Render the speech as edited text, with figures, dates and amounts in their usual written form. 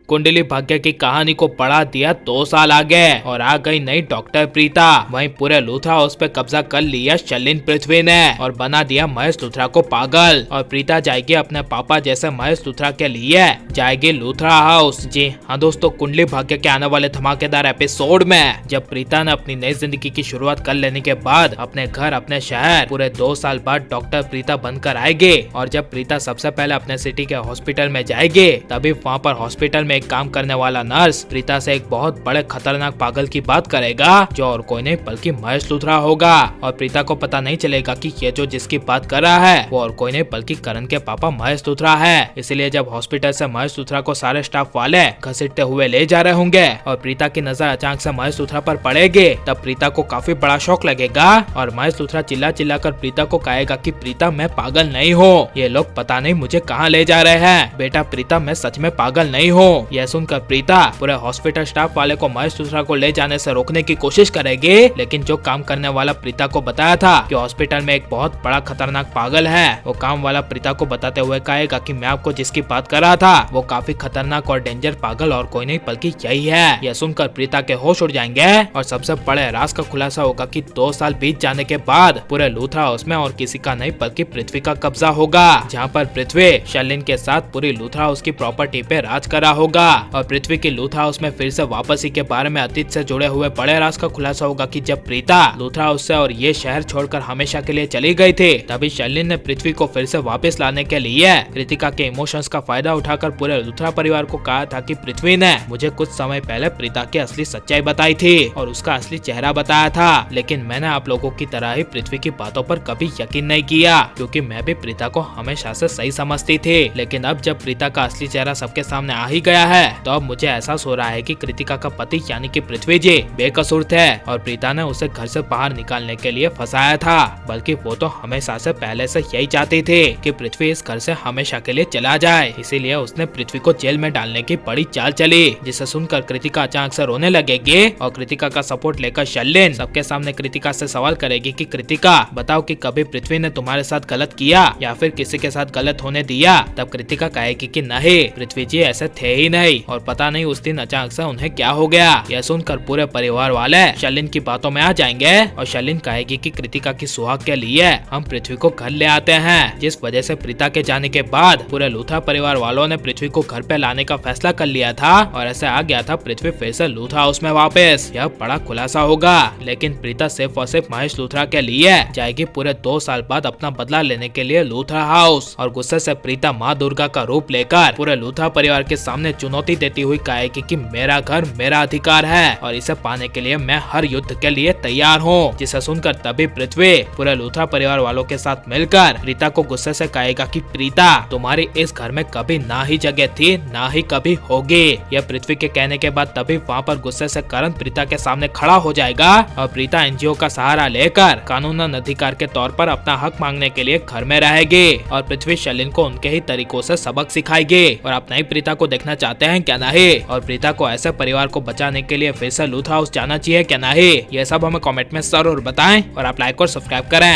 कुंडली भाग्य की कहानी को बढ़ा दिया 2 साल आगे और आ गई नई डॉक्टर प्रीता। वहीं पूरे लूथरा हाउस पे कब्जा कर लिया शर्लिन पृथ्वी ने और बना दिया महेश लूथरा को पागल। और प्रीता जाएगी अपने पापा जैसे महेश लूथरा के लिए जाएगी लूथरा हाउस। जी हाँ दोस्तों, कुंडली भाग्य के आने वाले धमाकेदार एपिसोड में जब प्रीता ने अपनी नई जिंदगी की शुरुआत कर लेने के बाद अपने घर अपने शहर पूरे 2 साल बाद डॉक्टर प्रीता बनकर आएगी। और जब प्रीता सबसे पहले अपने सिटी के हॉस्पिटल में जाएगी तभी वहाँ पर हॉस्पिटल में एक काम करने वाला नर्स प्रीता से एक बहुत बड़े खतरनाक पागल की बात करेगा जो और कोई नहीं बल्कि महेश लूथरा होगा। और प्रीता को पता नहीं चलेगा कि ये जो जिसकी बात कर रहा है वो और कोई नहीं बल्कि करण के पापा महेश लूथरा है। इसलिए जब हॉस्पिटल से महेश लूथरा को सारे स्टाफ वाले घसीटते हुए ले जा रहे होंगे और प्रीता की नजर अचानक से महेश लूथरा पर पड़ेगी तब प्रीता को काफी बड़ा शौक लगेगा और महेश लूथरा चिल्ला चिल्ला कर प्रीता को कहेगा कि प्रीता मैं पागल नहीं हूँ, ये लोग पता नहीं मुझे कहाँ ले जा रहे हैं। बेटा प्रीता मैं सच में पागल नहीं हूँ। यह सुनकर प्रीता पूरे हॉस्पिटल स्टाफ वाले को महेश लूथरा को ले जाने से रोकने की कोशिश करेगी, लेकिन जो काम करने वाला प्रीता को बताया था कि हॉस्पिटल में एक बहुत बड़ा खतरनाक पागल है, वो काम वाला प्रीता को बताते हुए कहेगा कि मैं आपको जिसकी बात कर रहा था वो काफी खतरनाक और डेंजर पागल और कोई नहीं बल्कि यही है। यह सुनकर प्रीता के होश उड़ जाएंगे और सबसे बड़े राज का खुलासा होगा कि 2 साल बीत जाने के बाद पूरे लूथरा हाउस में और किसी का नहीं बल्कि पृथ्वी का कब्जा होगा, जहाँ पर पृथ्वी शर्लिन के साथ पूरी लूथरा हाउस की प्रॉपर्टी पे राज करा होगा। और पृथ्वी की लूथरा हाउस में फिर से वापसी के बारे में अतीत से जुड़े हुए बड़े राज का खुलासा होगा कि जब प्रीता लूथरा हाउस से और ये शहर छोड़कर हमेशा के लिए चली गई थी तभी शर्लिन ने पृथ्वी को फिर से वापस लाने के लिए कृतिका के इमोशंस का फायदा उठाकर पूरे लूथरा परिवार को कहा था कि पृथ्वी ने मुझे कुछ समय पहले प्रीता की असली सच्चाई बताई थी और उसका असली चेहरा बताया था, लेकिन मैंने आप लोगों की तरह ही पृथ्वी की बातों पर कभी यकीन नहीं किया क्योंकि मैं भी प्रीता को हमेशा से सही समझती थी। लेकिन अब जब प्रीता का असली चेहरा सबके सामने आ ही गया है तो अब मुझे एहसास हो रहा है कि कृतिका का पति यानी कि पृथ्वी जी बेकसूर थे और प्रीता ने उसे घर से बाहर निकालने के लिए फंसाया था, बल्कि वो तो हमेशा से पहले से यही चाहती थी कि पृथ्वी इस घर से हमेशा के लिए चला जाए। इसीलिए उसने पृथ्वी को जेल में डालने की बड़ी चाल चली, जिसे सुनकर कृतिका अचानक से रोने लगेगी और कृतिका का सपोर्ट लेकर शर्लिन सबके सामने कृतिका से सवाल करेगी कि कृतिका बताओ कि कभी पृथ्वी ने तुम्हारे साथ गलत किया या फिर किसी के साथ गलत होने दिया। तब कृतिका कहेगी कि नहीं, पृथ्वी जी ऐसे थे ही नहीं और पता नहीं उस दिन अचानक से उन्हें क्या हो गया। यह सुनकर पूरे परिवार वाले शर्लिन की बातों में आ जाएंगे और शर्लिन कहेगी कि कृतिका की सुहाग के लिए हम पृथ्वी को घर ले आते हैं, जिस वजह से प्रीता के जाने के बाद पूरे लूथरा परिवार वालों ने पृथ्वी को घर पे लाने का फैसला कर लिया था और ऐसे आ गया था पृथ्वी फिर से लूथरा हाउस में वापस। यह बड़ा खुलासा होगा, लेकिन प्रीता सिर्फ और सिर्फ महेश लूथरा के लिए जाएगी पूरे 2 साल बाद अपना बदला लेने के लिए लूथरा हाउस। और गुस्से से प्रीता माँ दुर्गा का रूप लेकर पूरे लूथरा परिवार के सामने चुनौती देती हुई कहेगी कि मेरा घर मेरा अधिकार है और इसे पाने के लिए मैं हर युद्ध के लिए तैयार हूँ। जिसे सुनकर तभी पृथ्वी पूरे लूथरा परिवार वालों के साथ मिलकर प्रीता को गुस्से से कहेगा कि प्रीता तुम्हारी इस घर में कभी ना ही जगह थी ना ही कभी होगी। यह पृथ्वी के कहने के बाद तभी वहाँ पर गुस्से से करण प्रीता के सामने खड़ा हो जाएगा और प्रीता एनजीओ का सहारा लेकर कानूनन अधिकार के तौर पर अपना हक मांगने के लिए घर में रहेगी और पृथ्वी शर्लिन को उनके ही तरीकों से सबक सिखाएगी। और आप नई प्रीता को देखना चाहते हैं क्या नहीं, और प्रीता को ऐसे परिवार को बचाने के लिए फिर से लूथरा हाउस जाना चाहिए क्या नहीं, ये सब हमें कमेंट में जरूर बताएं और आप लाइक और सब्सक्राइब करें।